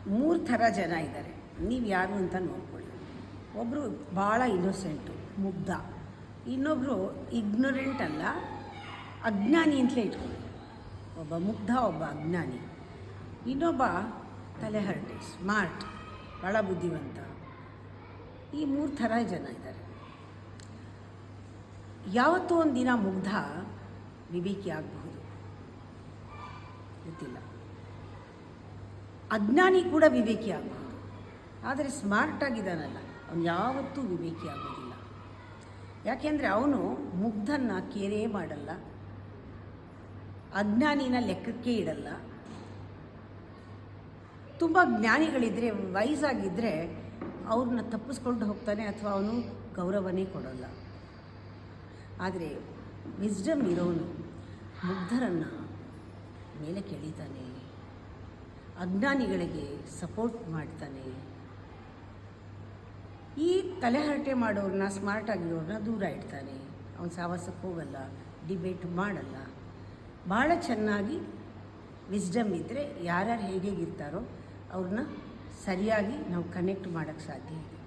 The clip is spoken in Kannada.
ಮೂರು ಥರ ಜನ ಇದ್ದಾರೆ. ನೀವು ಯಾರು ಅಂತ ನೋಡ್ಕೊಳ್ಳಿ. ಒಬ್ಬರು ಭಾಳ ಇನ್ನೋಸೆಂಟು, ಮುಗ್ಧ. ಇನ್ನೊಬ್ಬರು ಇಗ್ನೊರೆಂಟ್ ಅಲ್ಲ, ಅಜ್ಞಾನಿ ಅಂತಲೇ ಇಟ್ಕೊಳ್ಳಿ. ಒಬ್ಬ ಮುಗ್ಧ, ಒಬ್ಬ ಅಜ್ಞಾನಿ. ಇನ್ನೊಬ್ಬ ತಲೆಹರಟೆ, ಸ್ಮಾರ್ಟ್, ಭಾಳ ಬುದ್ಧಿವಂತ. ಈ ಮೂರು ಥರ ಜನ ಇದ್ದಾರೆ. ಯಾವತ್ತೂ ಒಂದು ದಿನ ಮುಗ್ಧ ವಿವೇಕಿ ಆಗಬಹುದು, ಗೊತ್ತಿಲ್ಲ. ಅಜ್ಞಾನಿ ಕೂಡ ವಿವೇಕಿ ಆಗಬಹುದು. ಆದರೆ ಸ್ಮಾರ್ಟ್ ಆಗಿದ್ದಾನಲ್ಲ, ಅವನು ಯಾವತ್ತೂ ವಿವೇಕಿ ಆಗೋದಿಲ್ಲ. ಯಾಕೆಂದರೆ ಅವನು ಮುಗ್ಧನ್ನ ಕೇರೇ ಮಾಡಲ್ಲ, ಅಜ್ಞಾನಿನ ಲೆಕ್ಕಕ್ಕೆ ಇಡಲ್ಲ. ತುಂಬ ಜ್ಞಾನಿಗಳಿದ್ದರೆ, ವಯಸ್ಸಾಗಿದ್ದರೆ ಅವ್ರನ್ನ ತಪ್ಪಿಸ್ಕೊಂಡು ಹೋಗ್ತಾನೆ, ಅಥವಾ ಅವನು ಗೌರವನೇ ಕೊಡೋಲ್ಲ. ಆದರೆ ವಿಸ್ಡಮ್ ಇರೋನು ಮುಗ್ಧರನ್ನು ಮೇಲೆ ಕೆಳಿತಾನೆ, ಅಜ್ಞಾನಿಗಳಿಗೆ ಸಪೋರ್ಟ್ ಮಾಡ್ತಾನೆ. ಈ ತಲೆಹರಟೆ ಮಾಡೋರನ್ನ, ಸ್ಮಾರ್ಟ್ ಆಗಿರೋರನ್ನ ದೂರ ಇಡ್ತಾನೆ. ಅವನು ಸಾವಾಸಕ್ಕೆ ಹೋಗಲ್ಲ, ಡಿಬೇಟ್ ಮಾಡಲ್ಲ. ಭಾಳ ಚೆನ್ನಾಗಿ ವಿಸ್ಡಮ್ ಇದ್ದರೆ ಯಾರ್ಯಾರು ಹೇಗಿರ್ತಾರೋ ಅವ್ರನ್ನ ಸರಿಯಾಗಿ ನಾವು ಕನೆಕ್ಟ್ ಮಾಡೋಕ್ಕೆ ಸಾಧ್ಯ ಇದೆ.